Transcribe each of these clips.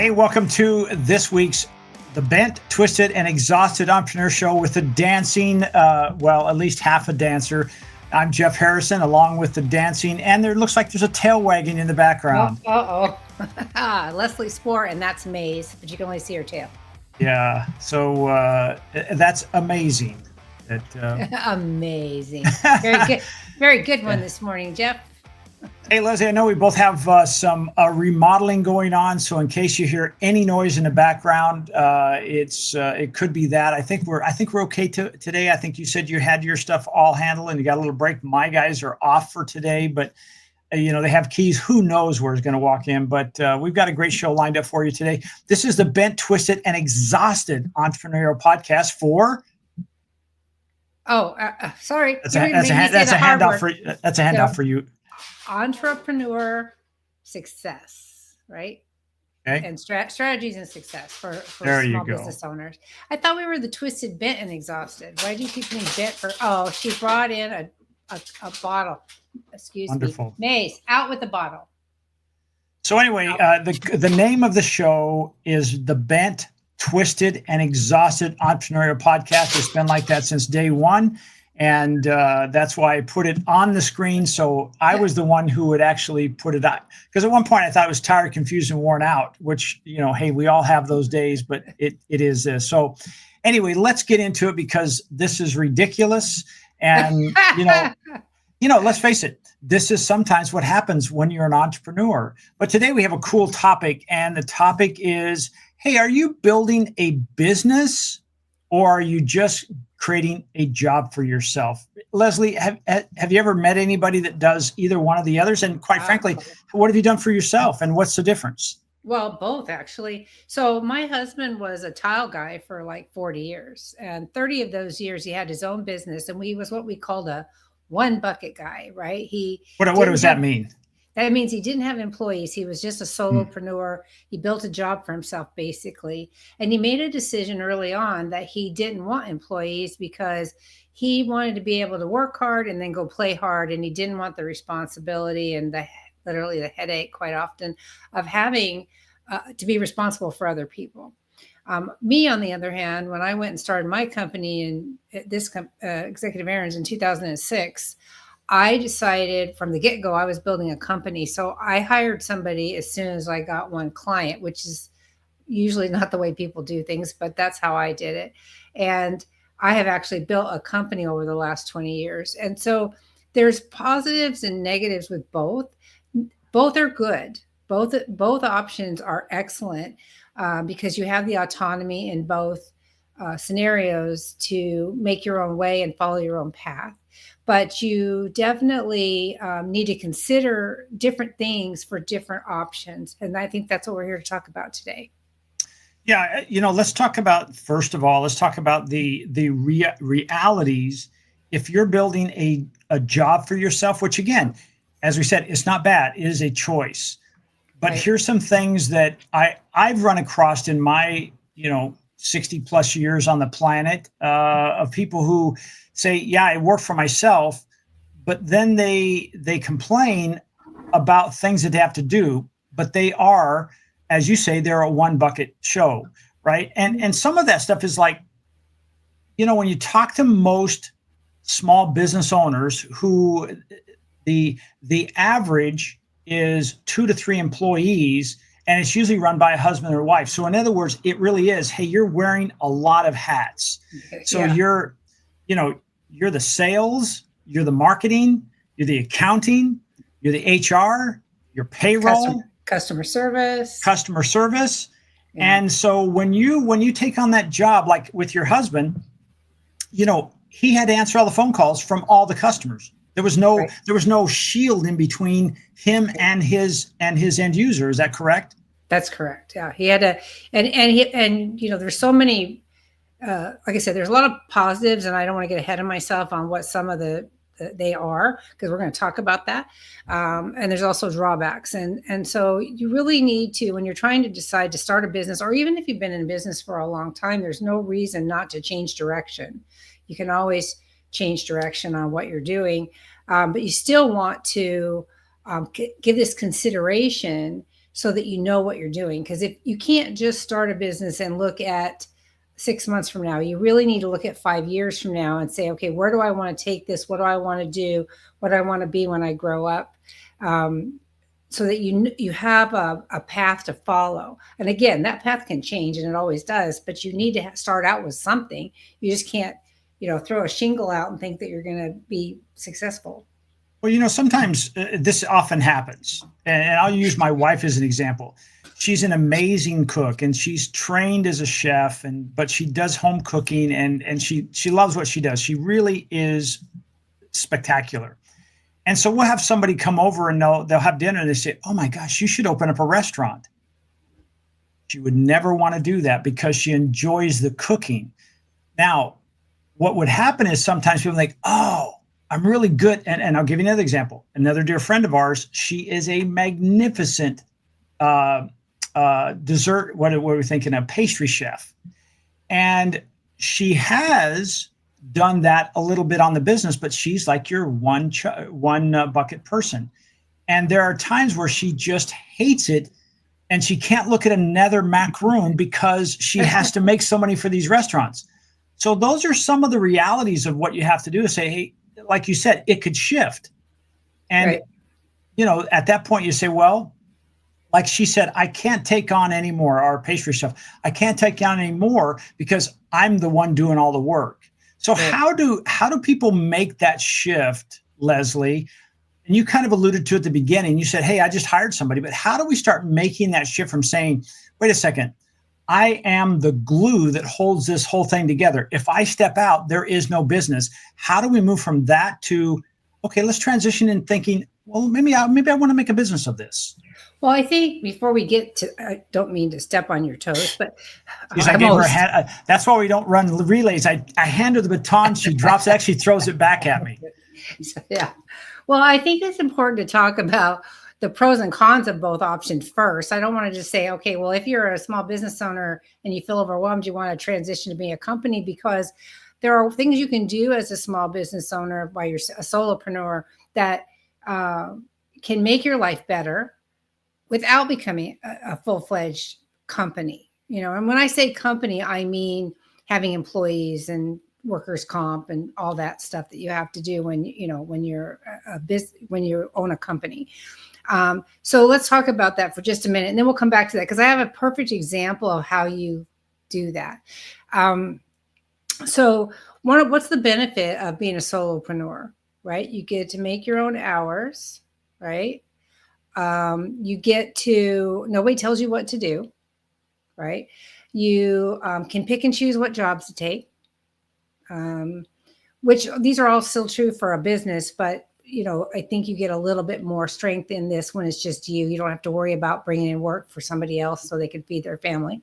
Hey, welcome to this week's The Bent, Twisted, and Exhausted Entrepreneur Show with the dancing, at least half a dancer. I'm Jeff Harrison, along with the dancing, and there looks like there's a tail wagging in the background. Leslie Spoor, and that's Maze, but you can only see her tail. Yeah, so that's amazing. Amazing. Very good one this morning, Jeff. Hey, Leslie, I know we both have some remodeling going on, so in case you hear any noise in the background, it could be that. I think we're okay today. I think you said you had your stuff all handled and you got a little break. My guys are off for today, but they have keys. Who knows where it's going to walk in? But we've got a great show lined up for you today. This is the Bent, Twisted, and Exhausted Entrepreneurial Podcast for. Sorry. That's a handout for you. Entrepreneur success, right? Okay. And strategies and success for small business owners. I thought we were the Twisted, Bent, and Exhausted. Why do you keep getting bent for? Oh, she brought in a bottle. Excuse Wonderful. me. Mace, out with the bottle. So anyway, the name of the show is the Bent, Twisted, and Exhausted Entrepreneurial Podcast. It's been like that since day one. And that's why I put it on the screen. So I was the one who would actually put it out. Because at one point I thought it was tired, confused, and worn out, which, hey, we all have those days, but it is this. So anyway, let's get into it because this is ridiculous. And, let's face it, this is sometimes what happens when you're an entrepreneur. But today we have a cool topic. And the topic is, hey, are you building a business or are you just creating a job for yourself? Leslie, have you ever met anybody that does either one of the others? And quite frankly, what have you done for yourself and what's the difference? Well, both actually. So my husband was a tile guy for like 40 years and 30 of those years he had his own business and he was what we called a one bucket guy, right? What does that mean? That means he didn't have employees. He was just a solopreneur. He built a job for himself, basically. And he made a decision early on that he didn't want employees because he wanted to be able to work hard and then go play hard. And he didn't want the responsibility and literally the headache quite often of having to be responsible for other people. Me, on the other hand, when I went and started my company in Executive Errands in 2006, I decided from the get-go I was building a company. So I hired somebody as soon as I got one client, which is usually not the way people do things, but that's how I did it. And I have actually built a company over the last 20 years. And so there's positives and negatives with both. Both are good. Both options are excellent because you have the autonomy in both scenarios to make your own way and follow your own path. But you definitely need to consider different things for different options. And I think that's what we're here to talk about today. Yeah, let's talk about, first of all, the realities. If you're building a job for yourself, which again, as we said, it's not bad, it is a choice. But right. Here's some things that I've run across in my, 60 plus years on the planet of people who say, yeah, I work for myself, but then they complain about things that they have to do, but they are, as you say, they're a one bucket show, right? And some of that stuff is like, when you talk to most small business owners who the average is 2 to 3 employees, and it's usually run by a husband or wife. So in other words, it really is, hey, you're wearing a lot of hats. So you're the sales, you're the marketing, you're the accounting, you're the HR, your payroll, customer service. Yeah. And so when you take on that job, like with your husband, he had to answer all the phone calls from all the customers. There was no shield in between him and his end user. Is that correct? That's correct. Yeah, he had to, and there's so many. Like I said, there's a lot of positives, and I don't want to get ahead of myself on what some of they are because we're going to talk about that. And there's also drawbacks, and so you really need to, when you're trying to decide to start a business, or even if you've been in business for a long time, there's no reason not to change direction. You can always change direction on what you're doing, but you still want to give this consideration so that you know what you're doing. Because if you can't just start a business and look at 6 months from now, you really need to look at 5 years from now and say, okay, where do I want to take this? What do I want to do? What do I want to be when I grow up? So that you have a path to follow. And again, that path can change, and it always does, but you need to start out with something. You just can't, throw a shingle out and think that you're going to be successful. Well, sometimes this often happens, and I'll use my wife as an example. She's an amazing cook, and she's trained as a chef, but she does home cooking, and she loves what she does. She really is spectacular. And so we'll have somebody come over and they'll have dinner and they say, "Oh my gosh, you should open up a restaurant." She would never want to do that because she enjoys the cooking. Now, what would happen is sometimes people think, "Oh, I'm really good." And I'll give you another example. Another dear friend of ours, she is a magnificent dessert, what are we thinking, a pastry chef. And she has done that a little bit on the business, but she's like your one bucket person. And there are times where she just hates it, and she can't look at another macaroon because she has to make so many for these restaurants. So those are some of the realities of what you have to do, is say, hey, like you said, it could shift. And, right. At that point you say, well, like she said, I can't take on any more, our pastry chef. I can't take on any more because I'm the one doing all the work. So right. how do people make that shift, Leslie? And you kind of alluded to at the beginning. You said, hey, I just hired somebody. But how do we start making that shift from saying, wait a second, I am the glue that holds this whole thing together. If I step out, there is no business. How do we move from that to, okay, let's transition in thinking, well, maybe I want to make a business of this. Well, I think before we get to, I don't mean to step on your toes, but I gave her a hand. That's why we don't run relays. I hand her the baton. She drops it, actually throws it back at me. So, yeah. Well, I think it's important to talk about the pros and cons of both options first. I don't want to just say, okay, well, if you're a small business owner and you feel overwhelmed, you want to transition to being a company, because there are things you can do as a small business owner while you're a solopreneur that can make your life better without becoming a full-fledged company. And when I say company, I mean having employees and workers' comp and all that stuff that you have to do when you're when you own a company. So let's talk about that for just a minute, and then we'll come back to that, because I have a perfect example of how you do that. So what's the benefit of being a solopreneur, right? You get to make your own hours, right? You get to, nobody tells you what to do, right? You can pick and choose what jobs to take, which these are all still true for a business, but I think you get a little bit more strength in this when it's just you. You don't have to worry about bringing in work for somebody else so they can feed their family.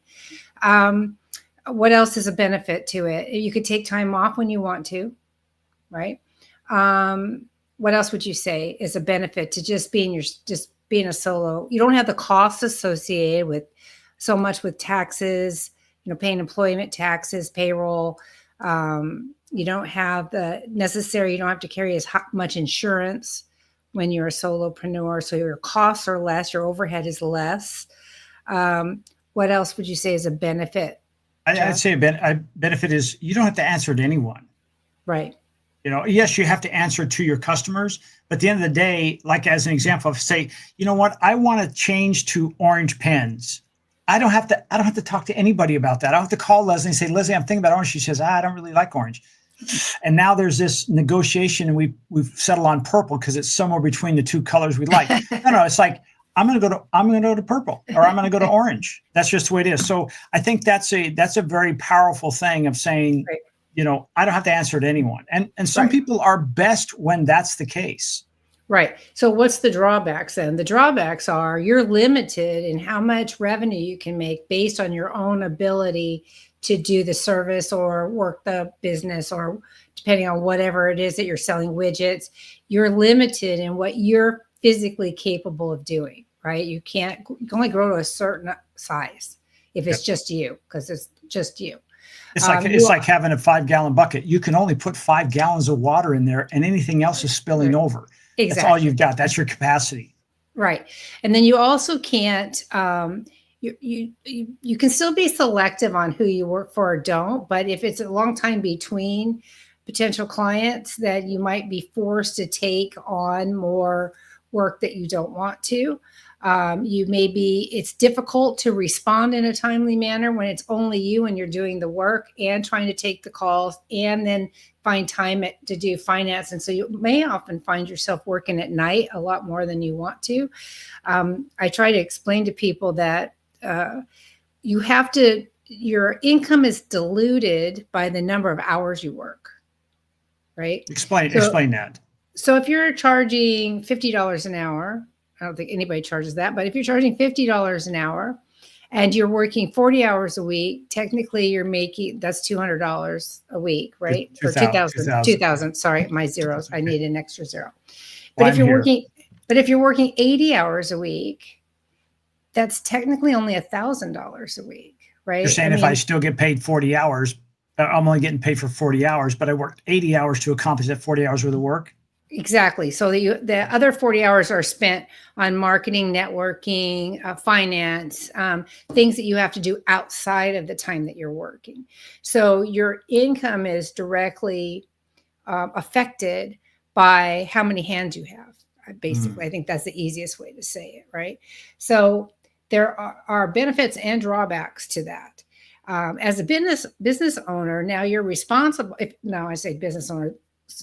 What else is a benefit to it? You could take time off when you want to, right? What else would you say is a benefit to just being a solo? You don't have the costs associated with so much with taxes, paying employment taxes, payroll. You don't have you don't have to carry as much insurance when you're a solopreneur. So your costs are less, your overhead is less. What else would you say is a benefit? I'd say a benefit is you don't have to answer to anyone. Right. Yes, you have to answer to your customers, but at the end of the day, like as an example, say, you know what, I want to change to orange pens. I don't have to talk to anybody about that. I don't have to call Leslie and say, Leslie, I'm thinking about orange. She says, I don't really like orange. And now there's this negotiation, and we've settled on purple because it's somewhere between the two colors we like. No, it's like, I'm going to go to purple, or I'm going to go to orange. That's just the way it is. So I think that's a very powerful thing of saying, right. I don't have to answer to anyone. And some right. people are best when that's the case. Right. So what's the drawbacks then? The drawbacks are you're limited in how much revenue you can make based on your own ability to do the service or work the business, or depending on whatever it is that you're selling, widgets. You're limited in what you're physically capable of doing, right? You can only grow to a certain size if it's just you, because it's just you. It's like having a 5-gallon bucket. You can only put 5 gallons of water in there, and anything else is spilling over. Exactly. That's all you've got. That's your capacity. Right. And then you also can't, you can still be selective on who you work for or don't, but if it's a long time between potential clients, that you might be forced to take on more work that you don't want to. It's difficult to respond in a timely manner when it's only you and you're doing the work and trying to take the calls and then find time to do finance. And so you may often find yourself working at night a lot more than you want to. I try to explain to people that your income is diluted by the number of hours you work, right? Explain that. So if you're charging $50 an hour, I don't think anybody charges that, but if you're charging $50 an hour and you're working 40 hours a week, technically you're making, that's $200 a week, right? Or 2,000. Sorry, my zeros. I need an extra zero. But if you're working 80 hours a week, that's technically only $1,000 a week, right? You're saying if I still get paid 40 hours, I'm only getting paid for 40 hours, but I worked 80 hours to accomplish that 40 hours worth of work? Exactly. So the other 40 hours are spent on marketing, networking, finance, things that you have to do outside of the time that you're working. So your income is directly affected by how many hands you have. Basically, I think that's the easiest way to say it, right? So there are benefits and drawbacks to that. As a business owner, now you're responsible. Now I say business owner,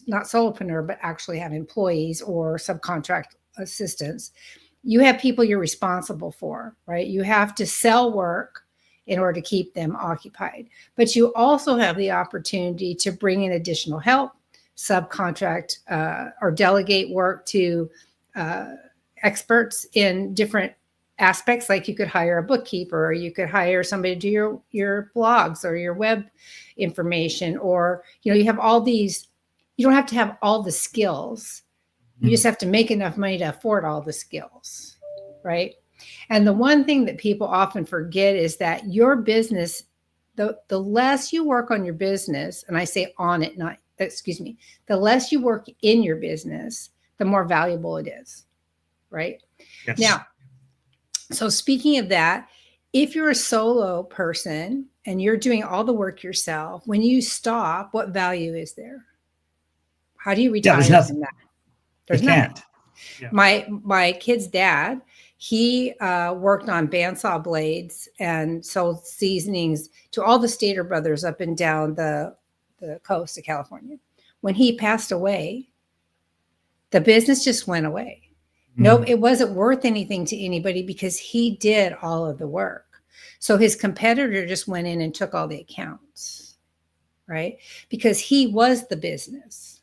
not solopreneur, but actually have employees or subcontract assistants. You have people you're responsible for, right? You have to sell work in order to keep them occupied. But you also have the opportunity to bring in additional help, subcontract or delegate work to experts in different aspects. Like you could hire a bookkeeper, or you could hire somebody to do your blogs or your web information, or you have all these. You don't have to have all the skills. You just have to make enough money to afford all the skills, right? And the one thing that people often forget is that your business, the less you work on your business, and I say on it, the less you work in your business, the more valuable it is, right? Yes. Now, so speaking of that, if you're a solo person and you're doing all the work yourself, when you stop, what value is there? How do you retire from that? There's nothing. Yeah. My kid's dad, he worked on bandsaw blades and sold seasonings to all the Stater brothers up and down the coast of California. When he passed away, the business just went away. Nope, it wasn't worth anything to anybody because he did all of the work. So his competitor just went in and took all the accounts, right? Because he was the business.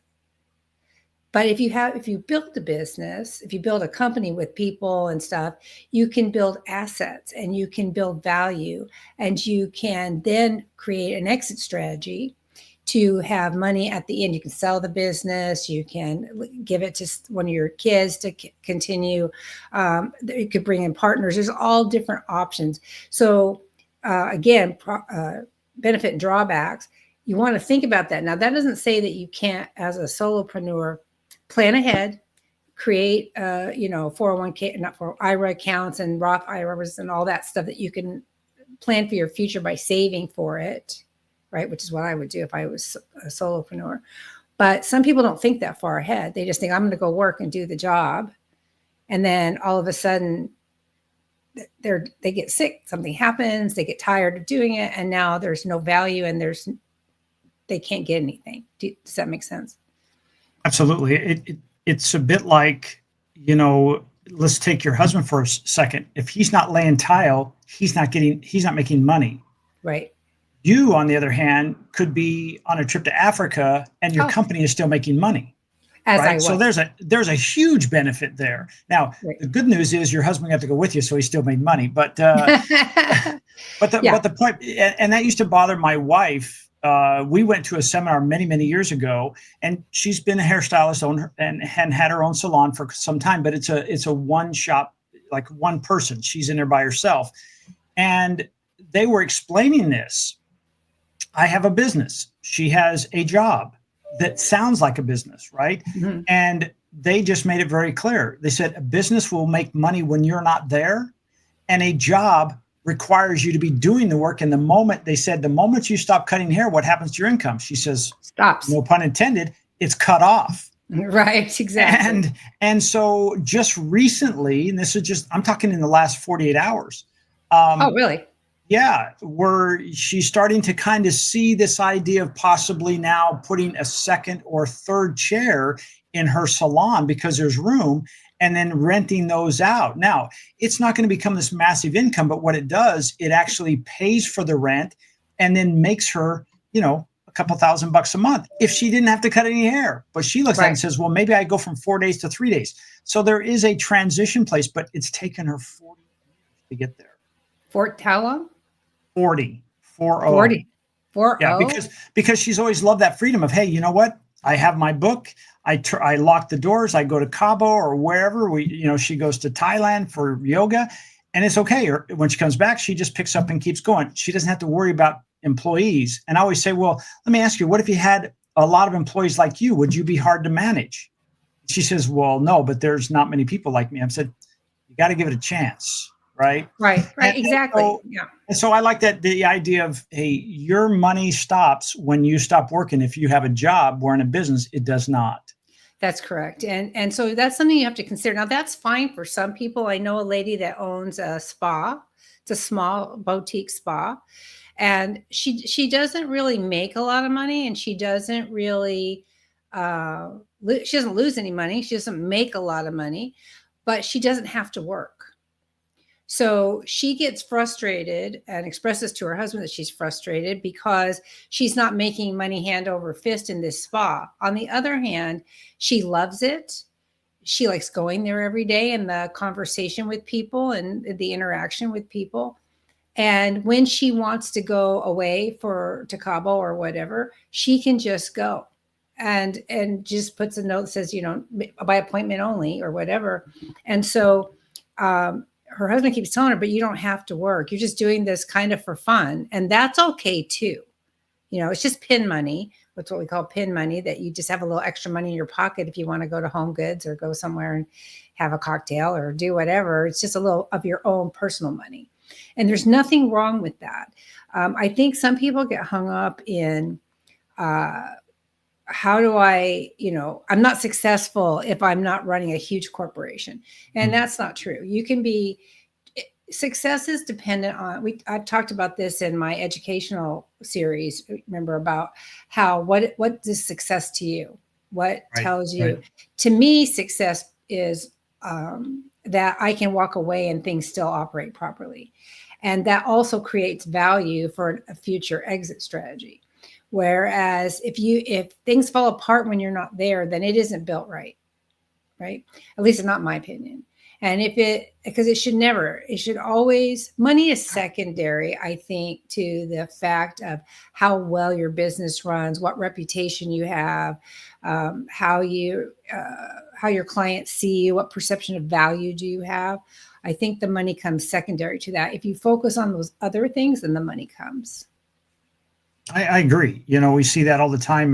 But if you build a business, if you build a company with people and stuff, you can build assets and you can build value, and you can then create an exit strategy to have money at the end. You can sell the business, you can give it to one of your kids to continue. You could bring in partners. There's all different options. So again, benefit and drawbacks. You want to think about that. Now, that doesn't say that you can't, as a solopreneur, plan ahead, create, 401k, not for IRA accounts and Roth IRAs and all that stuff that you can plan for your future by saving for it, right? Which is what I would do if I was a solopreneur. But some people don't think that far ahead. They just think, I'm going to go work and do the job. And then all of a sudden they get sick, something happens, they get tired of doing it. And now there's no value and they can't get anything. Does that make sense? Absolutely. It's a bit like, let's take your husband for a second. If he's not laying tile, he's not making money. Right. You, on the other hand, could be on a trip to Africa and your company is still making money. Right? So there's a huge benefit there. Now, the good news is your husband got to go with you, so he still made money. But the point, and that used to bother my wife. We went to a seminar many, many years ago, and she's been a hairstylist owner and had her own salon for some time, but it's a one shop, like one person. She's in there by herself. And they were explaining this. I have a business. She has a job. that sounds like a business, right? Mhm. And they just made it very clear. They said a business will make money when you're not there, and a job requires you to be doing the work. And the moment you stop cutting hair, what happens to your income? She says, Stops. no pun intended, it's cut off. Right, exactly. And so just recently, and this is just, I'm talking in the last 48 hours. Oh, really? Yeah, where she's starting to kind of see this idea of possibly now putting a second or third chair in her salon because there's room, and then renting those out. Now, it's not going to become this massive income, but what it does, it actually pays for the rent and then makes her, a couple $1,000 a month if she didn't have to cut any hair. But she looks at it and Right. says, well, maybe I go from 4 days to 3 days. So there is a transition place, but it's taken her 40 years to get there. For how long? 40, 40. 40. 40. Yeah, because she's always loved that freedom of, hey, you know what? I have my book. I lock the doors. I go to Cabo or wherever she goes to Thailand for yoga, and it's okay. Or when she comes back, she just picks up and keeps going. She doesn't have to worry about employees. And I always say, well, let me ask you, what if you had a lot of employees like you? Would you be hard to manage? She says, well, no, but there's not many people like me. I said, you got to give it a chance. Right. Right. Exactly. Yeah. And so I like the idea of, hey, your money stops when you stop working. If you have a job, where in a business, it does not. That's correct. And so that's something you have to consider. Now that's fine for some people. I know a lady that owns a spa. It's a small boutique spa. And she doesn't really make a lot of money, and she doesn't really she doesn't lose any money. She doesn't make a lot of money, but she doesn't have to work. So she gets frustrated and expresses to her husband that she's frustrated because she's not making money hand over fist in this spa. On the other hand, she loves it. She likes going there every day and the conversation with people and the interaction with people. And when she wants to go away to Cabo or whatever, she can just go and just puts a note that says, by appointment only or whatever. And so, her husband keeps telling her, but you don't have to work. You're just doing this kind of for fun. And that's okay too. It's just pin money. That's what we call pin money, that you just have a little extra money in your pocket if you want to go to Home Goods or go somewhere and have a cocktail or do whatever. It's just a little of your own personal money. And there's nothing wrong with that. I think some people get hung up in, how do I'm not successful if I'm not running a huge corporation. And that's not true. Success is dependent on, I've talked about this in my educational series, remember, about what is success to you? What tells you? Right. To me, success is that I can walk away and things still operate properly. And that also creates value for a future exit strategy. Whereas if things fall apart when you're not there, then it isn't built right. At least it's not my opinion. And because it should always, money is secondary, I think, to the fact of how well your business runs, what reputation you have, how your clients see you, what perception of value do you have. I think the money comes secondary to that. If you focus on those other things, then the money comes. I agree. We see that all the time.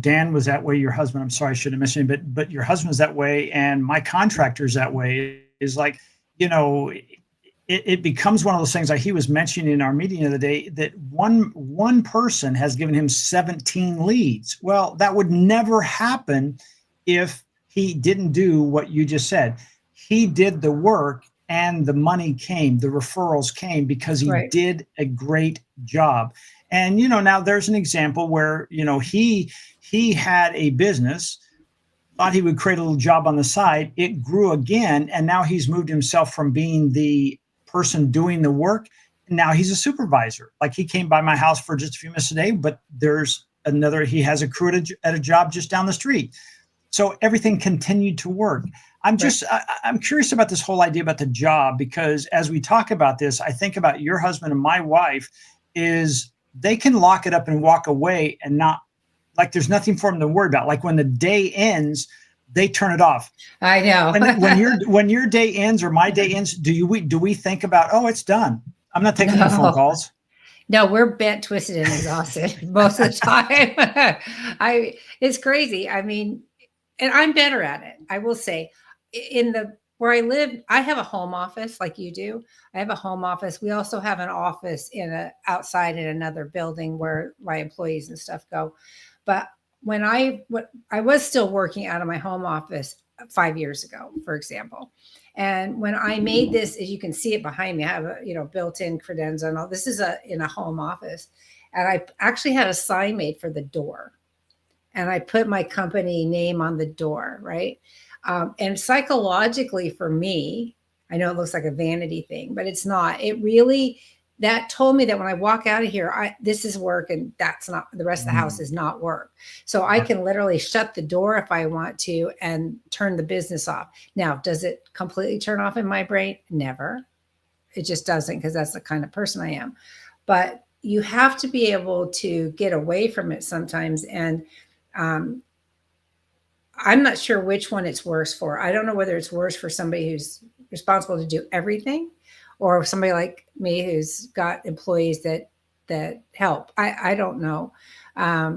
Dan was that way. Your husband, I'm sorry, I should have mentioned it, but your husband's that way. And my contractor's that way. Is like, it becomes one of those things like he was mentioning in our meeting the other day, that one person has given him 17 leads. Well, that would never happen if he didn't do what you just said. He did the work and the money came, the referrals came because he did a great job. And, now there's an example where, he had a business, thought he would create a little job on the side. It grew again. And now he's moved himself from being the person doing the work. And now he's a supervisor. Like, he came by my house for just a few minutes today, but there's he has a crew at a job just down the street. So everything continued to work. I'm curious about this whole idea about the job, because as we talk about this, I think about your husband and my wife is they can lock it up and walk away and not, like, there's nothing for them to worry about. Like, when the day ends, they turn it off. I know. when your day ends or my day ends, do we think about, oh, it's done, I'm not taking any phone calls? No, we're bent, twisted, and exhausted most of the time. It's crazy. I mean, and I'm better at it. I will say, in the where I live, I have a home office like you do. I have a home office. We also have an office outside in another building where my employees and stuff go. But I was still working out of my home office 5 years ago, for example. And when I made this, as you can see it behind me, I have a built-in credenza and all. This is in a home office, and I actually had a sign made for the door, and I put my company name on the door, right? And psychologically, for me, I know it looks like a vanity thing, but it's not. It really that told me that when I walk out of here, this is work, and that's not the rest of the house is not work. So I can literally shut the door if I want to and turn the business off. Now, does it completely turn off in my brain? Never. It just doesn't, because that's the kind of person I am. But you have to be able to get away from it sometimes. And I'm not sure which one it's worse for. I don't know whether it's worse for somebody who's responsible to do everything, or somebody like me who's got employees that help. I don't know. I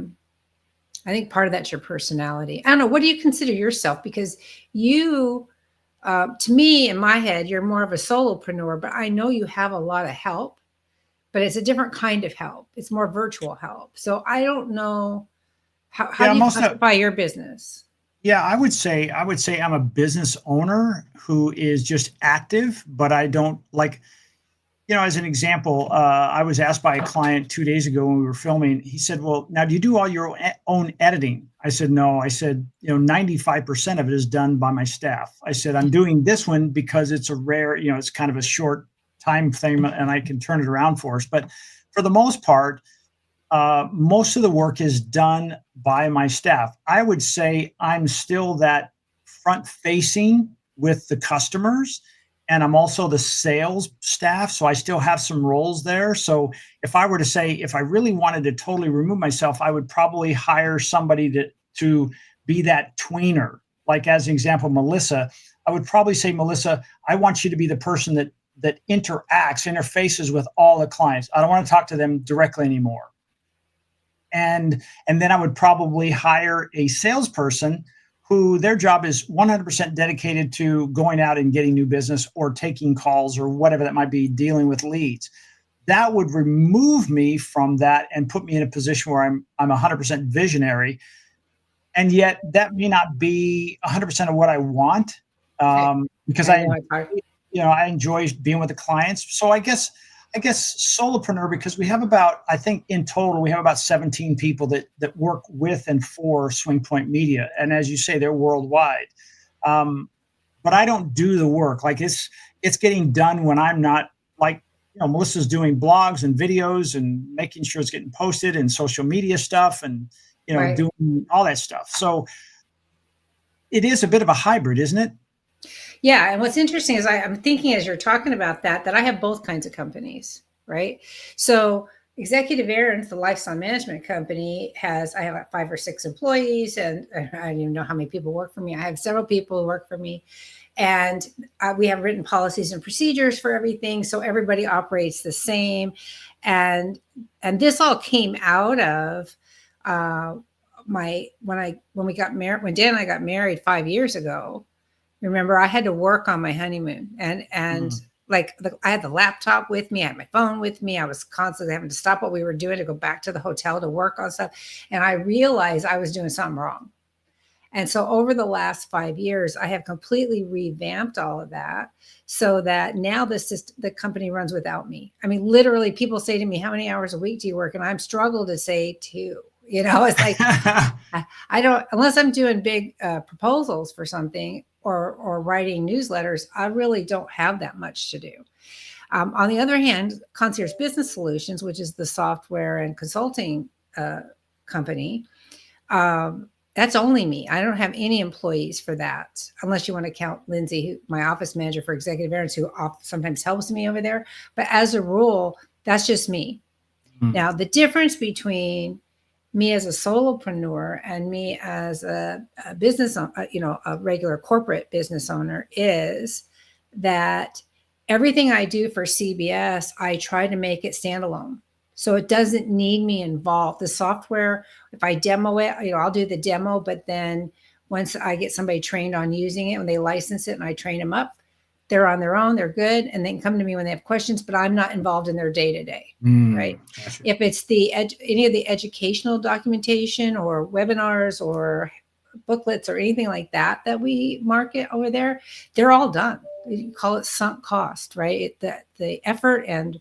think part of that's your personality. I don't know. What do you consider yourself? Because you, to me, in my head, you're more of a solopreneur, but I know you have a lot of help, but it's a different kind of help. It's more virtual help. So I don't know how do you classify your business? Yeah, I would say I'm a business owner who is just active, but I don't like, as an example, I was asked by a client 2 days ago when we were filming. He said, "Well, now do you do all your own editing?" I said, "No." I said, 95% of it is done by my staff. I said, "I'm doing this one because it's a rare, it's kind of a short time frame and I can turn it around for us. But for the most part, most of the work is done by my staff. I would say I'm still that front facing with the customers, and I'm also the sales staff. So I still have some roles there. So if I were to say, if I really wanted to totally remove myself, I would probably hire somebody to be that tweener. Like, as an example, Melissa, I would probably say, Melissa, I want you to be the person that interfaces with all the clients. I don't want to talk to them directly anymore. And then I would probably hire a salesperson who their job is 100% dedicated to going out and getting new business or taking calls or whatever that might be, dealing with leads. That would remove me from that and put me in a position where I'm 100% visionary. And yet that may not be 100% of what I want, because I enjoy being with the clients. So I guess solopreneur, because we have I think in total, we have about 17 people that work with and for Swing Point Media. And as you say, they're worldwide. But I don't do the work. Like, it's getting done when I'm not, like, Melissa's doing blogs and videos and making sure it's getting posted and social media stuff and, Right. doing all that stuff. So it is a bit of a hybrid, isn't it? Yeah. And what's interesting is I'm thinking, as you're talking about that I have both kinds of companies, right? So Executive Errands, the lifestyle management company, I have like 5 or 6 employees, and I don't even know how many people work for me. I have several people who work for me, and we have written policies and procedures for everything. So everybody operates the same. And this all came out of when we got married, when Dan and I got married 5 years ago. Remember, I had to work on my honeymoon, and I had the laptop with me, I had my phone with me. I was constantly having to stop what we were doing to go back to the hotel to work on stuff. And I realized I was doing something wrong. And so over the last 5 years, I have completely revamped all of that, so that now the company runs without me. I mean, literally, people say to me, "How many hours a week do you work?" And I'm struggled to say 2. It's like, I don't, unless I'm doing big proposals for something or writing newsletters, I really don't have that much to do. On the other hand, Concierge Business Solutions, which is the software and consulting company, that's only me. I don't have any employees for that, unless you want to count Lindsay, my office manager for Executive Errands, who sometimes helps me over there. But as a rule, that's just me. Now, the difference between me as a solopreneur and me as a business, a regular corporate business owner, is that everything I do for CBS, I try to make it standalone. So it doesn't need me involved. The software, if I demo it, I'll do the demo, but then once I get somebody trained on using it, when they license it and I train them up, they're on their own, they're good, and they can come to me when they have questions, but I'm not involved in their day-to-day, right? Gotcha. If it's any of the educational documentation or webinars or booklets or anything like that that we market over there, they're all done. You call it sunk cost, right? The effort and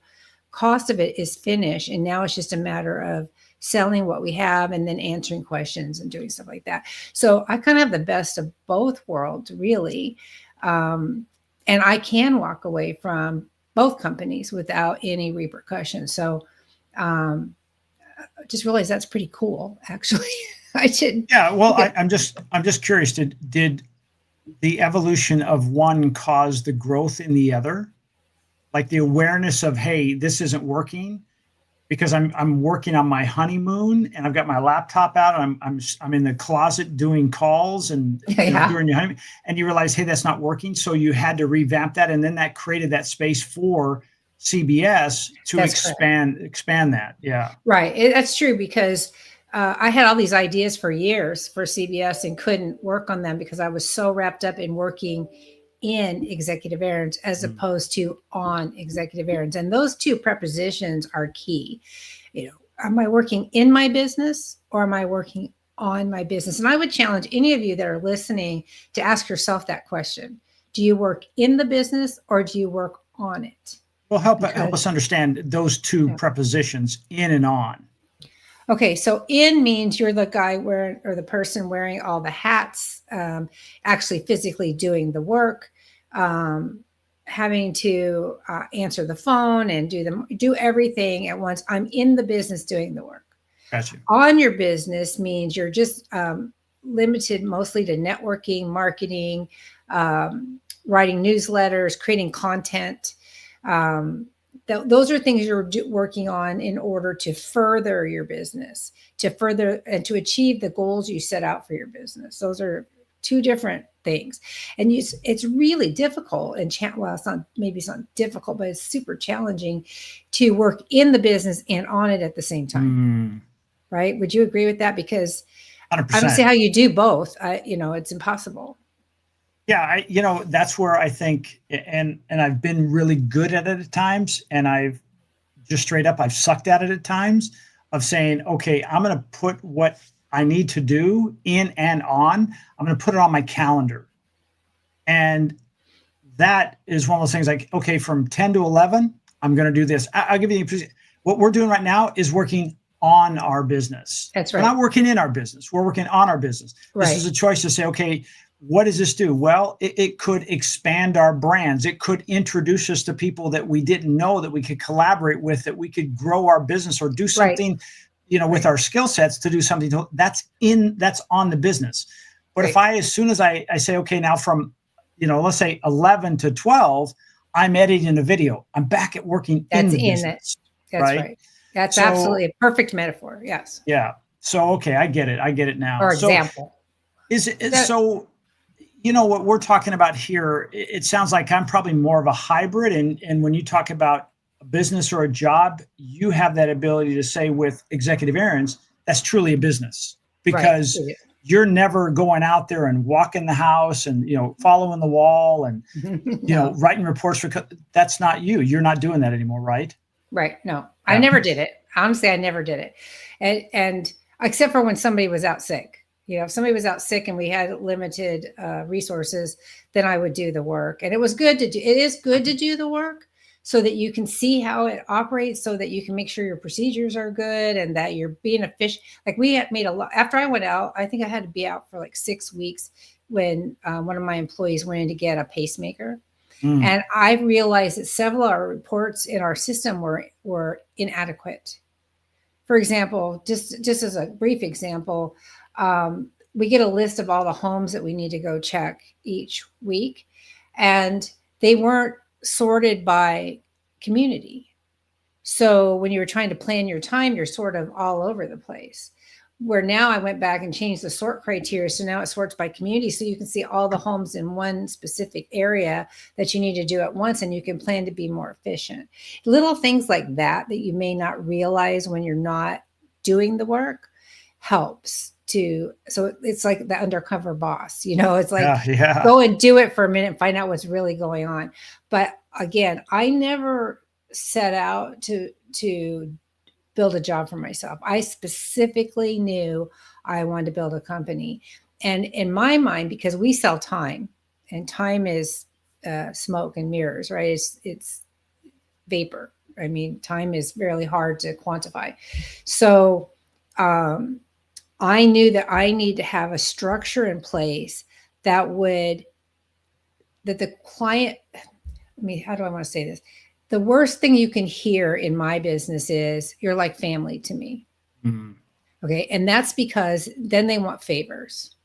cost of it is finished, and now it's just a matter of selling what we have and then answering questions and doing stuff like that. So I kind of have the best of both worlds, really. And I can walk away from both companies without any repercussions. So just realized that's pretty cool, actually. I didn't. Yeah. Well, I'm just curious. Did the evolution of one cause the growth in the other? Like the awareness of, hey, this isn't working, because I'm working on my honeymoon and I've got my laptop out and I'm in the closet doing calls and during your honeymoon, and you realize, hey, that's not working. So you had to revamp that, and then that created that space for CBS to expand that. Yeah. Right. That's true, because I had all these ideas for years for CBS and couldn't work on them because I was so wrapped up in working in executive errands as opposed to on executive errands. And those two prepositions are key. Am I working in my business or am I working on my business? And I would challenge any of you that are listening to ask yourself that question. Do you work in the business or do you work on it? Well, help us understand those two prepositions, in and on. Okay, so in means you're the guy wearing, or the person wearing all the hats, actually physically doing the work, having to answer the phone and do everything at once. I'm in the business doing the work. Gotcha. On your business means you're just limited mostly to networking, marketing, writing newsletters, creating content. Those are things you're working on in order to further your business, to further and to achieve the goals you set out for your business. Those are two different things. And it's really difficult and it's not difficult, but it's super challenging to work in the business and on it at the same time. Right? Would you agree with that? Because 100%. I don't see how you do both. It's impossible. Yeah, that's where I think, and I've been really good at it at times, and I've just straight up, I've sucked at it at times, of saying, okay, I'm going to put what I need to do in and on. I'm going to put it on my calendar. And that is one of those things like, okay, from 10 to 11, I'm going to do this. I'll give you what we're doing right now is working on our business. That's right. We're not working in our business. We're working on our business. Right. This is a choice to say, okay, what does this do? Well, it could expand our brands. It could introduce us to people that we didn't know that we could collaborate with, that we could grow our business or do something, with our skill sets to do something that's on the business. But if as soon as I say, okay, now from, let's say 11 to 12, I'm editing a video. I'm back at working in the business. That's right. That's absolutely a perfect metaphor. Yes. Yeah. So, okay, I get it now. For example. What we're talking about here, it sounds like I'm probably more of a hybrid. And when you talk about a business or a job, you have that ability to say with executive errands, that's truly a business, because you're never going out there and walking the house and, following the wall and, writing reports that's not you. You're not doing that anymore, right? Right. No, I never did it. Honestly, I never did it. And except for when somebody was out sick. If somebody was out sick and we had limited resources, then I would do the work. And it is good to do the work so that you can see how it operates, so that you can make sure your procedures are good and that you're being efficient. Like we had made a lot after I went out. I think I had to be out for like 6 weeks when one of my employees went in to get a pacemaker. And I realized that several of our reports in our system were inadequate. For example, just as a brief example, we get a list of all the homes that we need to go check each week, and they weren't sorted by community. So when you were trying to plan your time, you're sort of all over the place. where now I went back and changed the sort criteria. So now it sorts by community. So you can see all the homes in one specific area that you need to do at once, and you can plan to be more efficient. Little things like that you may not realize when you're not doing the work helps to, so it's like the undercover boss, it's like Yeah. go and do it for a minute and find out what's really going on. But again, I never set out to build a job for myself. I specifically knew I wanted to build a company. And in my mind, because we sell time, and time is smoke and mirrors, right? It's vapor. I mean, time is really hard to quantify. So I knew that I need to have a structure in place that the client, how do I want to say this? The worst thing you can hear in my business is you're like family to me. Mm. Okay. And that's because then they want favors.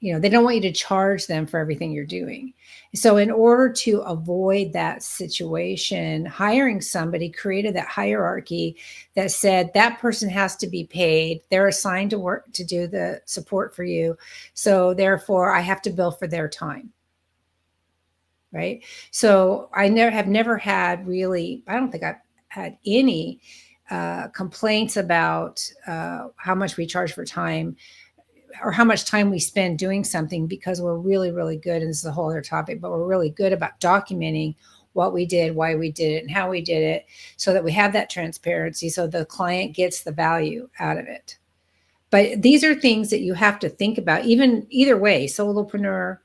They don't want you to charge them for everything you're doing. So in order to avoid that situation, hiring somebody created that hierarchy that said that person has to be paid. They're assigned to work to do the support for you. So therefore I have to bill for their time. Right. So I have never had really, I don't think I've had any complaints about how much we charge for time or how much time we spend doing something, because we're really, really good. And this is a whole other topic, but we're really good about documenting what we did, why we did it, and how we did it, so that we have that transparency so the client gets the value out of it. But these are things that you have to think about, even either way, solopreneur,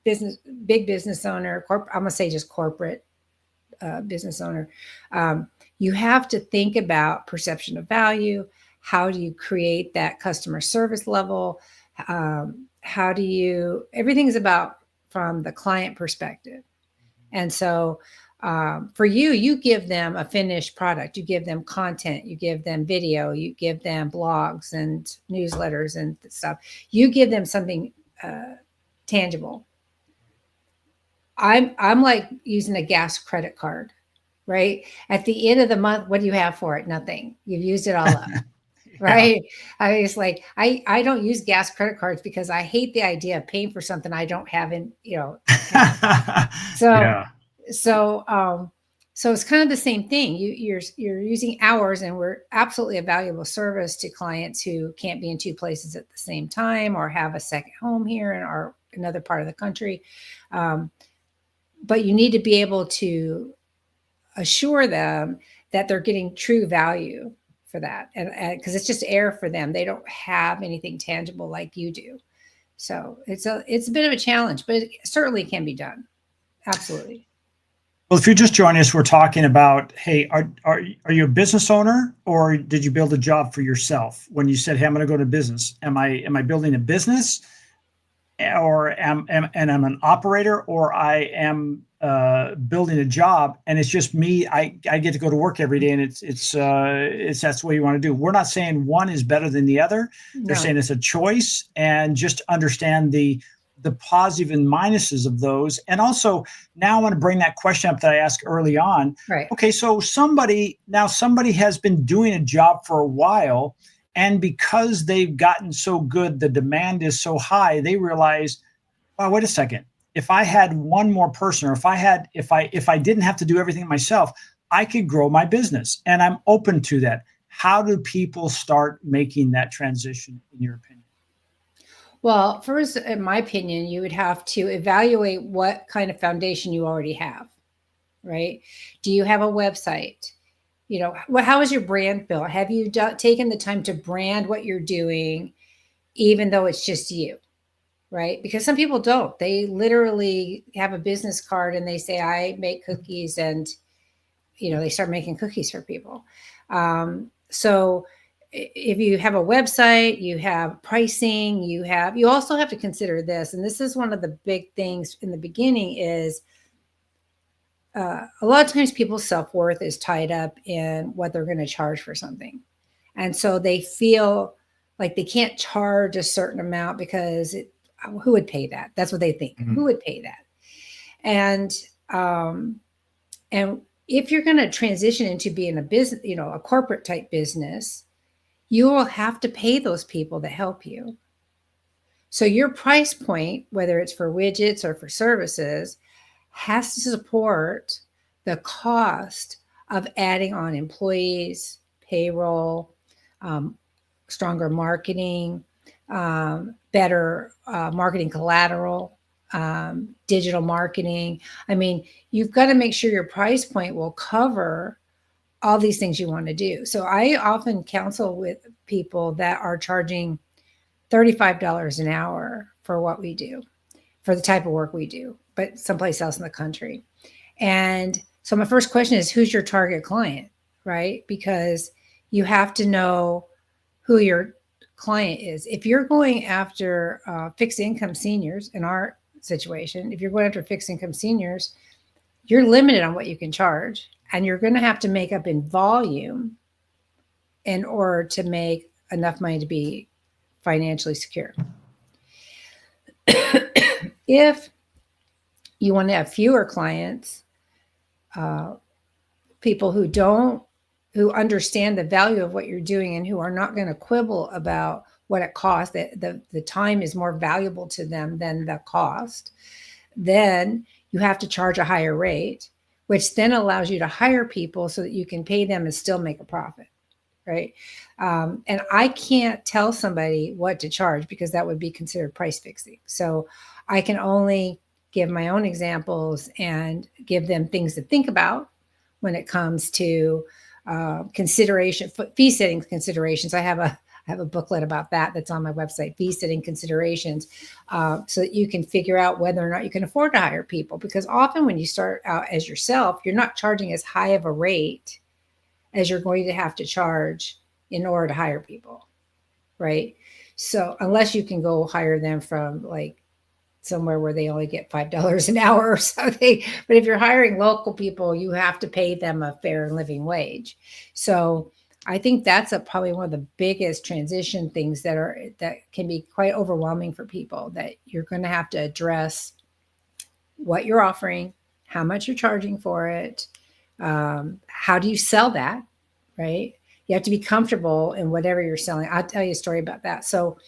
big business owner, I'm going to say just corporate business owner. You have to think about perception of value. How do you create that customer service level? Everything's about from the client perspective. And so for you give them a finished product, you give them content, you give them video, you give them blogs and newsletters and stuff. You give them something tangible. I'm like using a gas credit card, right? At the end of the month, what do you have for it? Nothing. You've used it all up. Right. I was like, I don't use gas credit cards because I hate the idea of paying for something I don't have in, so, so it's kind of the same thing. You're using hours, and we're absolutely a valuable service to clients who can't be in two places at the same time or have a second home here or another part of the country. But you need to be able to assure them that they're getting true value for that. And because it's just air for them. They don't have anything tangible like you do. So it's a bit of a challenge, but it certainly can be done. Absolutely. Well, if you're just joining us, we're talking about, hey, are you a business owner, or did you build a job for yourself? When you said, hey, I'm going to go to business, am I building a business, or I'm an operator, or I am building a job, and it's just me. I get to go to work every day, and it's that's the way you want to do. We're not saying one is better than the other. They're saying it's a choice, and just understand the positive and minuses of those. And also, now I want to bring that question up that I asked early on. Right. Okay, so somebody has been doing a job for a while, and because they've gotten so good, the demand is so high, they realize, wow, wait a second. If I had one more person, or if I didn't have to do everything myself, I could grow my business, and I'm open to that. How do people start making that transition, in your opinion? Well, first, in my opinion, you would have to evaluate what kind of foundation you already have, right? Do you have a website? How is your brand built? Have you taken the time to brand what you're doing, even though it's just you, right? Because some people don't. They literally have a business card and they say, I make cookies, and, they start making cookies for people. So if you have a website, you have pricing, you also have to consider this. And this is one of the big things in the beginning is a lot of times people's self-worth is tied up in what they're going to charge for something. And so they feel like they can't charge a certain amount because who would pay that? That's what they think. Mm-hmm. Who would pay that? And if you're going to transition into being a business, a corporate type business, you will have to pay those people to help you. So your price point, whether it's for widgets or for services, has to support the cost of adding on employees, payroll, stronger marketing, better marketing collateral, digital marketing. I mean, you've got to make sure your price point will cover all these things you want to do. So I often counsel with people that are charging $35 an hour for what we do, for the type of work we do, but someplace else in the country. And so my first question is, who's your target client, right? Because you have to know who your client is. If you're going after fixed income seniors, in our situation, if you're going after fixed income seniors, you're limited on what you can charge, and you're going to have to make up in volume in order to make enough money to be financially secure. If you want to have fewer clients, people who understand the value of what you're doing and who are not going to quibble about what it costs, that the time is more valuable to them than the cost, then you have to charge a higher rate, which then allows you to hire people so that you can pay them and still make a profit, right? And I can't tell somebody what to charge because that would be considered price fixing. So I can only give my own examples and give them things to think about when it comes to consideration, fee setting considerations. I have a booklet about that that's on my website, fee setting considerations, so that you can figure out whether or not you can afford to hire people. Because often when you start out as yourself, you're not charging as high of a rate as you're going to have to charge in order to hire people, right? So unless you can go hire them from like somewhere where they only get $5 an hour or something. But if you're hiring local people, you have to pay them a fair and living wage. So I think that's probably one of the biggest transition things that can be quite overwhelming for people, that you're going to have to address what you're offering, how much you're charging for it, how do you sell that, right? You have to be comfortable in whatever you're selling. I'll tell you a story about that. So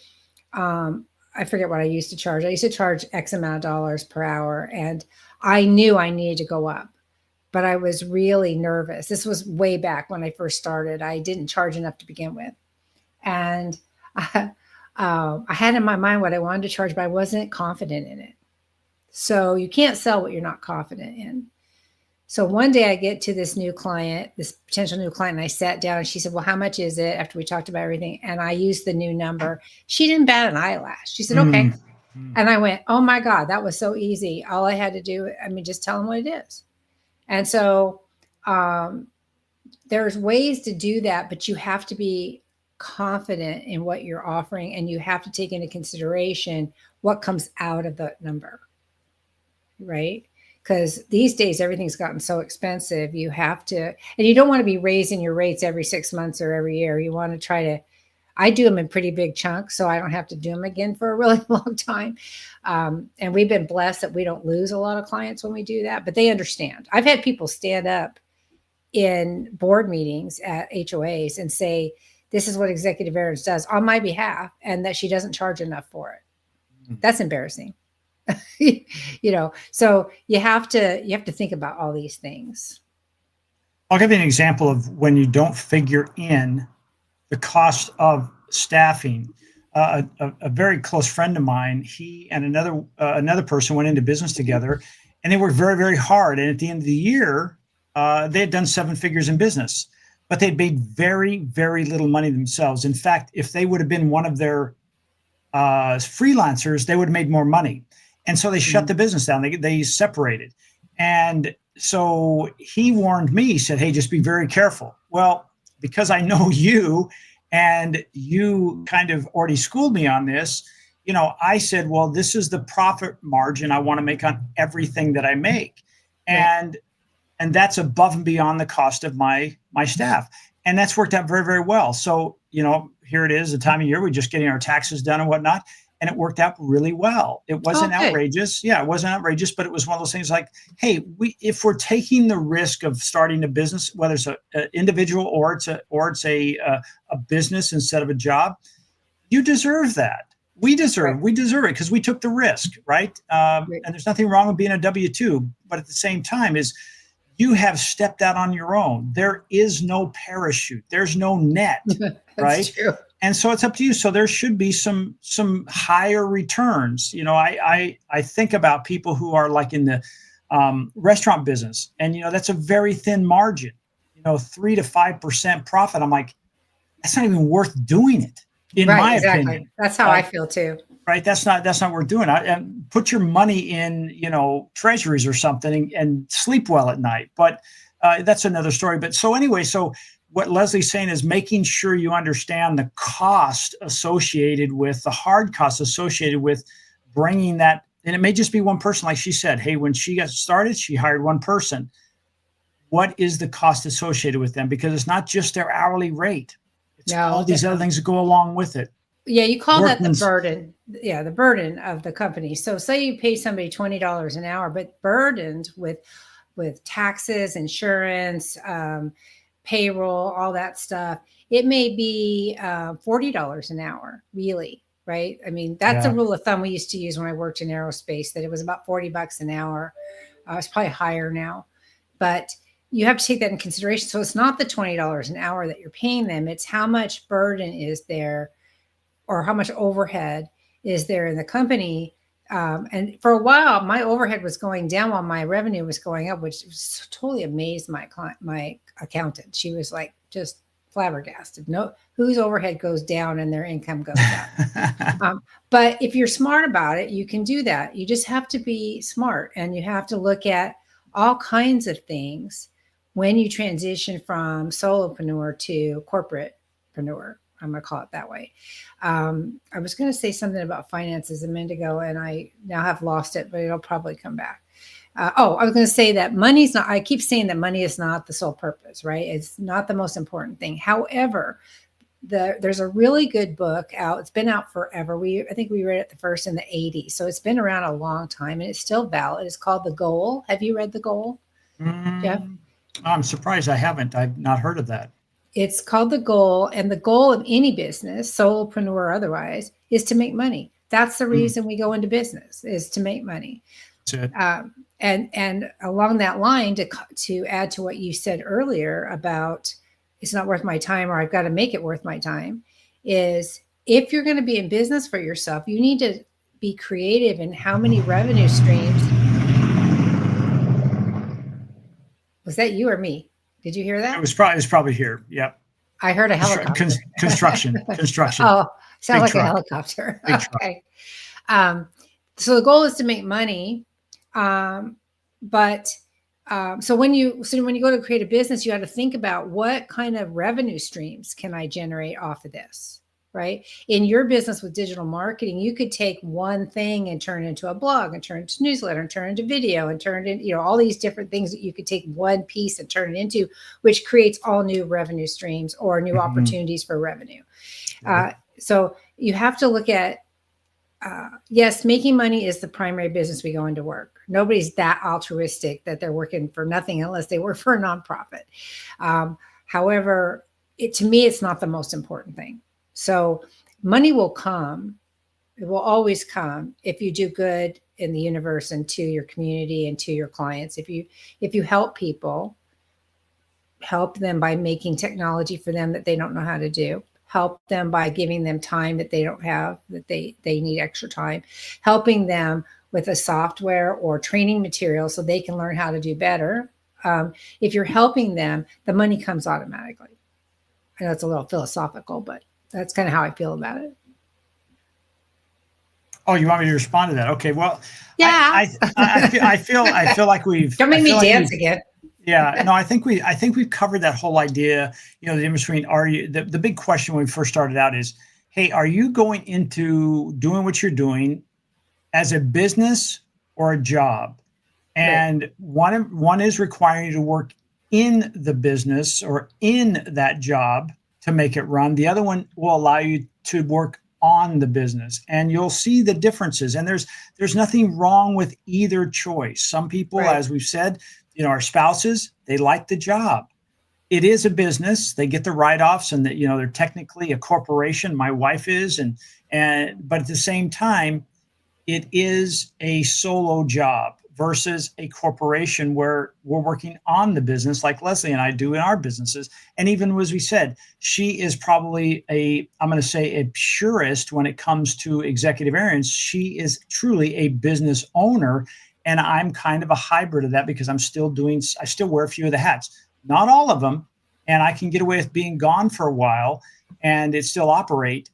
I forget what I used to charge. I used to charge X amount of dollars per hour, and I knew I needed to go up, but I was really nervous. This was way back when I first started. I didn't charge enough to begin with. And I had in my mind what I wanted to charge, but I wasn't confident in it. So you can't sell what you're not confident in. So one day I get to this new client, this potential new client, and I sat down and she said, well, how much is it, after we talked about everything? And I used the new number. She didn't bat an eyelash. She said, okay. And I went, oh my God, that was so easy. All I had to do, just tell them what it is. And so there's ways to do that, but you have to be confident in what you're offering, and you have to take into consideration what comes out of the number, right? Because these days everything's gotten so expensive. You have to, and you don't want to be raising your rates every 6 months or every year. You want to try to, I do them in pretty big chunks, so I don't have to do them again for a really long time. And we've been blessed that we don't lose a lot of clients when we do that, but they understand. I've had people stand up in board meetings at HOAs and say, this is what Executive Heirance does on my behalf, and that she doesn't charge enough for it. That's embarrassing. So you have to think about all these things. I'll give you an example of when you don't figure in the cost of staffing. A very close friend of mine, he and another person went into business together, and they worked very, very hard. And at the end of the year, they had done 7 figures in business, but they'd made very, very little money themselves. In fact, if they would have been one of their freelancers, they would have made more money. And so they shut the business down. They separated. And so he warned me, he said, hey, just be very careful. Well, because I know you and you kind of already schooled me on this, I said, well, this is the profit margin I want to make on everything that I make. And that's above and beyond the cost of my staff. And that's worked out very, very well. So, here it is, the time of year, we're just getting our taxes done and whatnot. and it worked out really well. It wasn't Okay. outrageous. Yeah, it wasn't outrageous, but it was one of those things like, hey, if we're taking the risk of starting a business, whether it's an individual or it's a business instead of a job, you deserve that. Right. We deserve it because we took the risk, right? Right. And there's nothing wrong with being a W-2, but at the same time, is you have stepped out on your own. There is no parachute. There's no net, That's right? true. And so it's up to you. So there should be some higher returns. I think about people who are like in the restaurant business, and that's a very thin margin. 3 to 5% profit. I'm like, that's not even worth doing it, in Right. my Exactly. opinion. That's how I feel too. Right? That's not worth doing. And put your money in, treasuries or something, and sleep well at night. But that's another story. But so anyway, so what Leslie's saying is making sure you understand the cost associated with the hard costs associated with bringing that. And it may just be one person, like she said. Hey, when she got started, she hired one person. What is the cost associated with them? Because it's not just their hourly rate. It's all No, these other things that go along with it. yeah, you call that the Workman's burden. Yeah, the burden of the company. So say you pay somebody $20 an hour, but burdened with taxes, insurance, payroll, all that stuff. It may be $40 an hour, really, right? I mean, that's a Yeah. rule of thumb we used to use when I worked in aerospace, that it was about $40 an hour. It's probably higher now, but you have to take that in consideration. So it's not the $20 an hour that you're paying them. It's how much burden is there, or how much overhead is there in the company. And for a while, my overhead was going down while my revenue was going up, which totally amazed my accountant. She was like just flabbergasted. No, whose overhead goes down and their income goes up. But if you're smart about it, you can do that. You just have to be smart, and you have to look at all kinds of things when you transition from solopreneur to corporatepreneur. I'm going to call it that way. I was going to say something about finances a minute ago, and I now have lost it, but it'll probably come back. I was going to say that money's not, I keep saying that money is not the sole purpose, right? It's not the most important thing. However, there's a really good book out. It's been out forever. I think we read it the first in the 80s. So it's been around a long time, and it's still valid. It's called The Goal. Have you read The Goal, Jeff? I'm surprised I haven't. I've not heard of that. It's called The Goal, and the goal of any business, solopreneur or otherwise, is to make money. That's the reason we go into business, is to make money. That's it. And along that line, to add to what you said earlier about it's not worth my time, or I've got to make it worth my time, is if you're going to be in business for yourself, you need to be creative in how many revenue streams. Was that you or me? Did you hear that? It was probably here. Yep. I heard a helicopter. Construction. Oh, sound Big like truck. a helicopter. Big truck. Okay. So the goal is to make money. So when you go to create a business, you got to think about what kind of revenue streams can I generate off of this, right? In your business with digital marketing, you could take one thing and turn it into a blog, and turn it into newsletter, and turn it into video, and turn it into, all these different things that you could take one piece and turn it into, which creates all new revenue streams or new opportunities for revenue. So you have to look at, yes, making money is the primary business we go into work. Nobody's that altruistic that they're working for nothing unless they work for a nonprofit. However, to me, it's not the most important thing. So money will come. It will always come if you do good in the universe and to your community and to your clients. If you help people, help them by making technology for them that they don't know how to do. Help them by giving them time that they don't have, that they need extra time. Helping them with a software or training material so they can learn how to do better. If you're helping them, the money comes automatically. I know it's a little philosophical, but that's kind of how I feel about it. Oh, you want me to respond to that? Okay. Well, yeah. I feel like we've. Don't make me dance again. Yeah, no, I think we've covered that whole idea. The difference between the big question when we first started out is, hey, are you going into doing what you're doing as a business or a job? And right. one is requiring you to work in the business or in that job to make it run. The other one will allow you to work on the business, and you'll see the differences. And there's nothing wrong with either choice. Some people, Right. as we've said, our spouses, they like the job. It is a business. They get the write-offs, and that they're technically a corporation. My wife is, and but at the same time, it is a solo job versus a corporation where we're working on the business like Leslie and I do in our businesses. And even as we said, she is probably I'm going to say a purist when it comes to executive areas. She is truly a business owner. And I'm kind of a hybrid of that because I still wear a few of the hats, not all of them. And I can get away with being gone for a while and it still operate.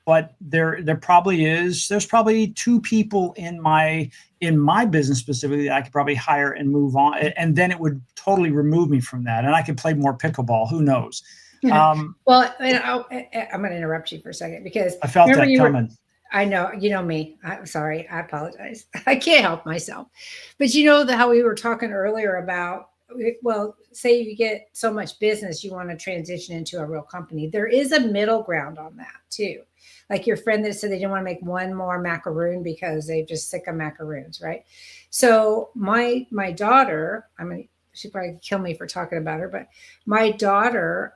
But there's probably two people in my business specifically that I could probably hire and move on, and then it would totally remove me from that, and I could play more pickleball. Who knows? Well, I'm going to interrupt you for a second because I felt remember that coming. I know, you know me. I'm sorry. I apologize. I can't help myself. But you know how we were talking earlier about, well, say you get so much business, you want to transition into a real company. There is a middle ground on that too. Like your friend that said they didn't want to make one more macaroon because they're just sick of macaroons, right? So my daughter, she'd probably kill me for talking about her, but my daughter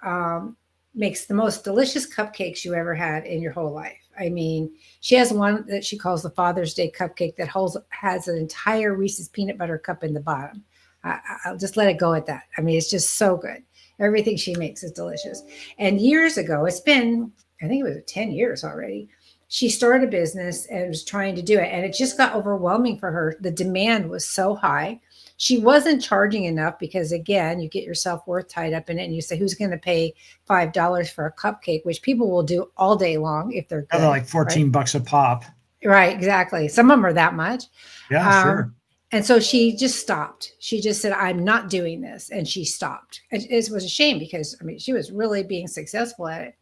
makes the most delicious cupcakes you ever had in your whole life. I mean, she has one that she calls the Father's Day cupcake that has an entire Reese's peanut butter cup in the bottom. I'll just let it go at that. I mean, it's just so good. Everything she makes is delicious. And years ago, it's been, I think it was 10 years already, she started a business and was trying to do it. And it just got overwhelming for her. The demand was so high. She wasn't charging enough because, again, you get your self-worth tied up in it and you say, who's going to pay $5 for a cupcake, which people will do all day long if they're good. They're like 14 bucks a pop. Right, exactly. Some of them are that much. Yeah, sure. And so she just stopped. She just said, I'm not doing this. And she stopped. It was a shame because, I mean, she was really being successful at it.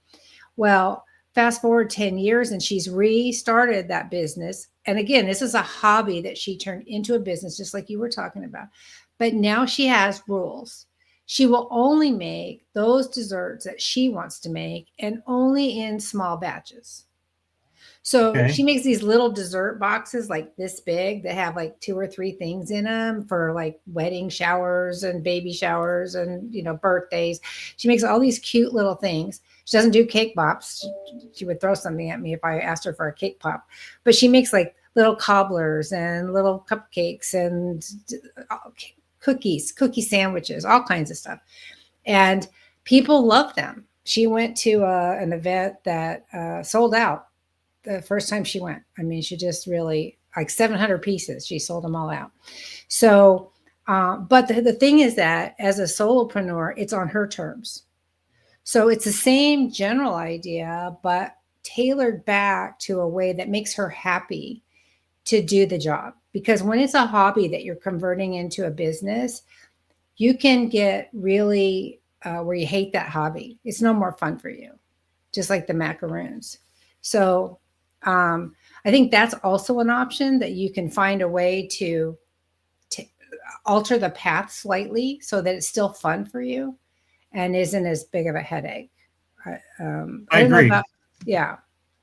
Well, fast forward 10 years and she's restarted that business. And again, this is a hobby that she turned into a business, just like you were talking about. But now she has rules. She will only make those desserts that she wants to make and only in small batches. So she makes these little dessert boxes like this big that have like 2 or 3 things in them for like wedding showers and baby showers and, birthdays. She makes all these cute little things. She doesn't do cake pops. She would throw something at me if I asked her for a cake pop, but she makes like little cobblers and little cupcakes and cookie sandwiches, all kinds of stuff. And people love them. She went to an event that sold out the first time she went. I mean, she just really, like 700 pieces, she sold them all out. So, but the thing is that as a solopreneur, it's on her terms. So it's the same general idea, but tailored back to a way that makes her happy to do the job. Because when it's a hobby that you're converting into a business, you can get really where you hate that hobby. It's no more fun for you, just like the macaroons. So I think that's also an option, that you can find a way to alter the path slightly so that it's still fun for you and isn't as big of a headache. I agree. Yeah.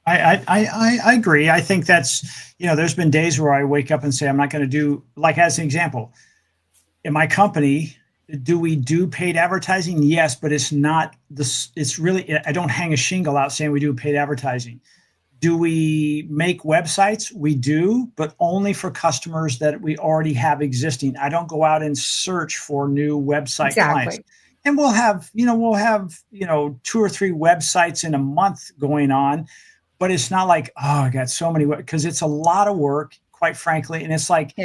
I agree. I think that's, there's been days where I wake up and say, I'm not going to do, like, as an example, in my company, do we do paid advertising? Yes, but it's not this. It's really, I don't hang a shingle out saying we do paid advertising. Do we make websites? We do, but only for customers that we already have existing. I don't go out and search for new website clients. And we'll have 2 or 3 websites in a month going on, but it's not like, oh, I got so many, because it's a lot of work, quite frankly. And it's like,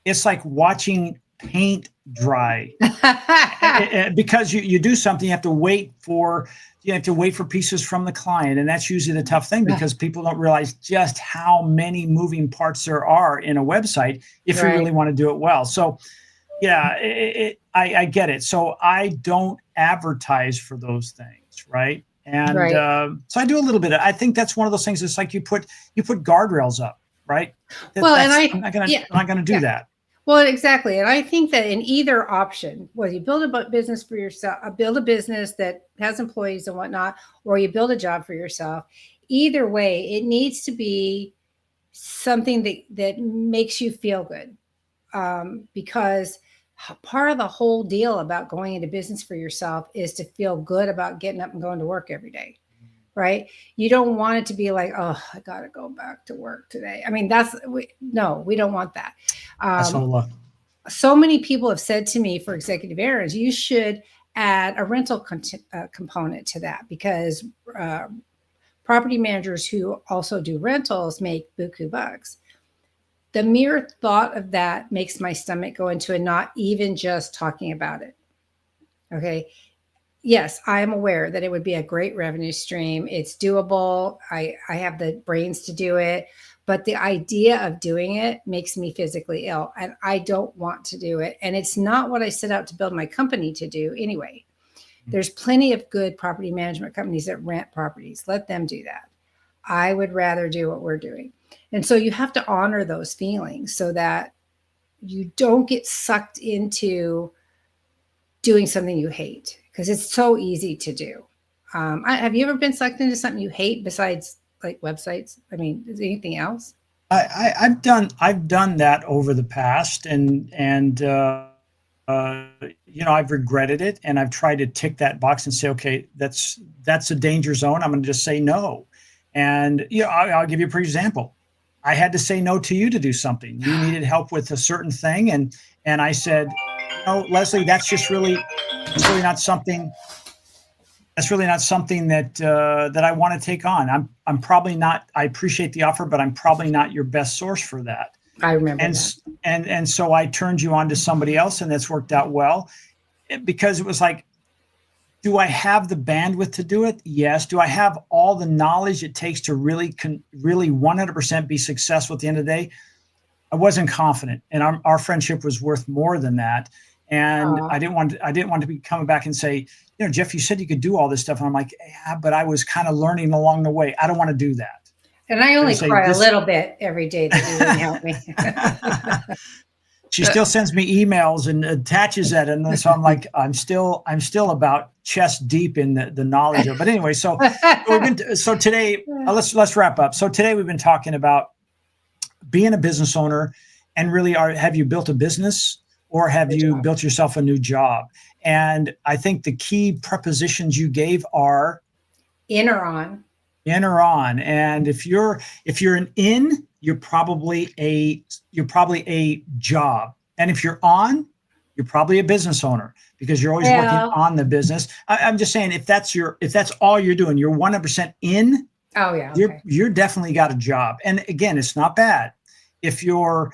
it's like watching paint dry. Because you do something, you have to wait for pieces from the client. And that's usually the tough thing, because people don't realize just how many moving parts there are in a website if you really want to do it well. So yeah, I get it. So I don't advertise for those things, right? And so I do a little bit. I think that's one of those things. It's like you put guardrails up, right? I'm not going to do that. Well, exactly. And I think that in either option, whether you build a business for yourself, build a business that has employees and whatnot, or you build a job for yourself, either way, it needs to be something that makes you feel good. Because part of the whole deal about going into business for yourself is to feel good about getting up and going to work every day, right? You don't want it to be like, oh, I got to go back to work today. I mean, no, we don't want that. That's all. So many people have said to me for executive errands, you should add a rental component to that, because property managers who also do rentals make buku bucks. The mere thought of that makes my stomach go into a knot, even just talking about it. Okay. Yes, I am aware that it would be a great revenue stream. It's doable. I have the brains to do it, but the idea of doing it makes me physically ill, and I don't want to do it. And it's not what I set out to build my company to do anyway. There's plenty of good property management companies that rent properties. Let them do that. I would rather do what we're doing. And so you have to honor those feelings so that you don't get sucked into doing something you hate, because it's so easy to do. Have you ever been sucked into something you hate besides like websites? I mean, is there anything else? I've done that over the past, I've regretted it, and I've tried to tick that box and say, okay, that's a danger zone. I'm going to just say no. And I'll give you a example. I had to say no to you to do something. You needed help with a certain thing, and I said, no, Leslie, that's really not something. That's really not something that I want to take on. I'm probably not. I appreciate the offer, but I'm probably not your best source for that. I remember And that. and so I turned you on to somebody else, and that's worked out well, because it was like, do I have the bandwidth to do it? Yes. Do I have all the knowledge it takes to really 100% be successful at the end of the day? I wasn't confident, and our friendship was worth more than that. And I didn't want to be coming back and say, Jeff, you said you could do all this stuff. And I'm like, yeah, but I was kind of learning along the way. I don't want to do that. And I only cry a little bit every day that you didn't help me. She still sends me emails and attaches that, and so I'm like, I'm still about chest deep in the knowledge of it. But anyway, so today, let's wrap up. So today we've been talking about being a business owner, and really, have you built a business, or have you built yourself a new job? And I think the key prepositions you gave are in or on. In or on. And if you're an in, you're probably a job. And if you're on, you're probably a business owner, because you're always working on the business. I'm just saying, if that's all you're doing, you're 100% in. Oh yeah. Okay. You're definitely got a job. And again, it's not bad. If you're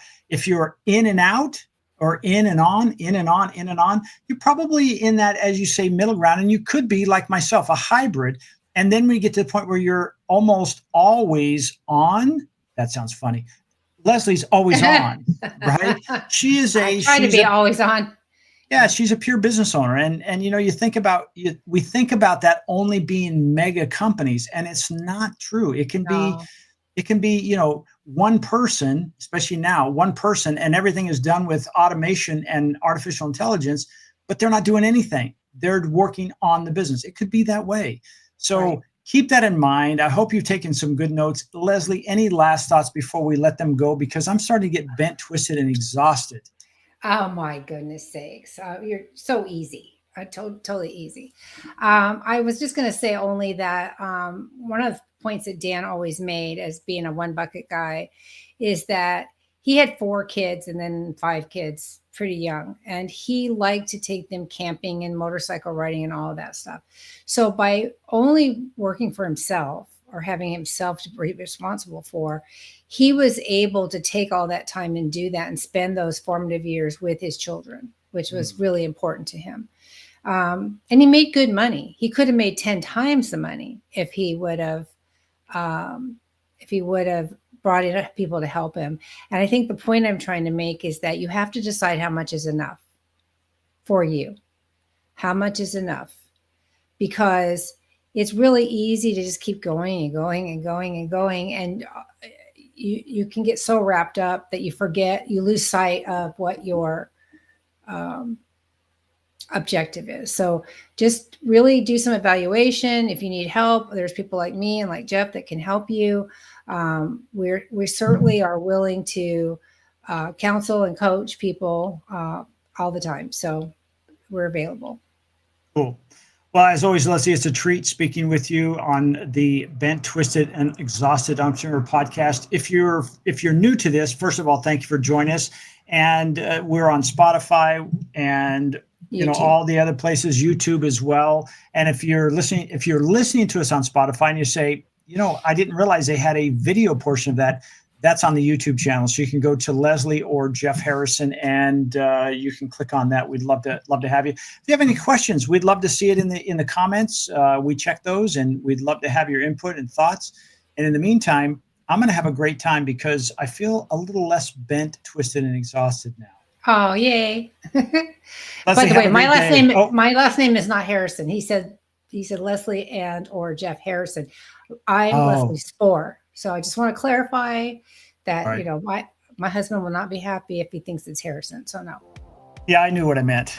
in and out, or in and on, you're probably in that, as you say, middle ground. And you could be like myself, a hybrid. And then when you get to the point where you're almost always on, that sounds funny. Leslie's always on, right? She is I try to be always on. Yeah, she's a pure business owner. And we think about that only being mega companies, and it's not true. It can be, one person, especially now, one person, and everything is done with automation and artificial intelligence, but they're not doing anything. They're working on the business. It could be that way. So keep that in mind. I hope you've taken some good notes. Leslie, any last thoughts before we let them go? Because I'm starting to get bent, twisted, and exhausted. Oh my goodness sakes. You're so easy. Totally easy. I was just going to say only that one of the points that Dan always made as being a one bucket guy is that he had 4 kids and then 5 kids pretty young. And he liked to take them camping and motorcycle riding and all of that stuff. So by only working for himself, or having himself to be responsible for, he was able to take all that time and do that and spend those formative years with his children, which was really important to him. And he made good money. He could have made 10 times the money if he would have brought in people to help him. And I think the point I'm trying to make is that you have to decide how much is enough for you. How much is enough? Because it's really easy to just keep going and going and going and going. And you can get so wrapped up that you lose sight of what your objective is. So just really do some evaluation. If you need help, there's people like me and like Jeff that can help you. We certainly are willing to counsel and coach people all the time. So we're available. Cool. Well, as always, Leslie, it's a treat speaking with you on the Bent, Twisted, and Exhausted Entrepreneur podcast. If you're new to this, first of all, thank you for joining us. And we're on Spotify and all the other places, YouTube as well. And if you're listening to us on Spotify and you say, I didn't realize they had a video portion of that. That's on the YouTube channel. So you can go to Leslie or Jeff Harrison and you can click on that. We'd love to have you. If you have any questions, we'd love to see it in the comments. We check those and we'd love to have your input and thoughts. And in the meantime, I'm going to have a great time because I feel a little less bent, twisted, and exhausted now. Oh, yay. By the way, my last name is not Harrison. He said Leslie and or Jeff Harrison. I'm Leslie Spoor. So I just want to clarify that, right. My husband will not be happy if he thinks it's Harrison. So no. Yeah, I knew what I meant.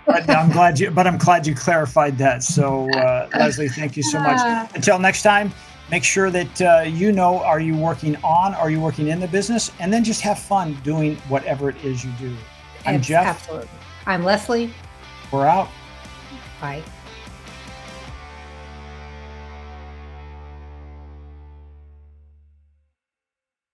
But I'm glad you clarified that. So Leslie, thank you so much. Until next time, make sure that are you working on, are you working in the business? And then just have fun doing whatever it is you do. I'm Jeff. Absolutely. I'm Leslie. We're out. Bye.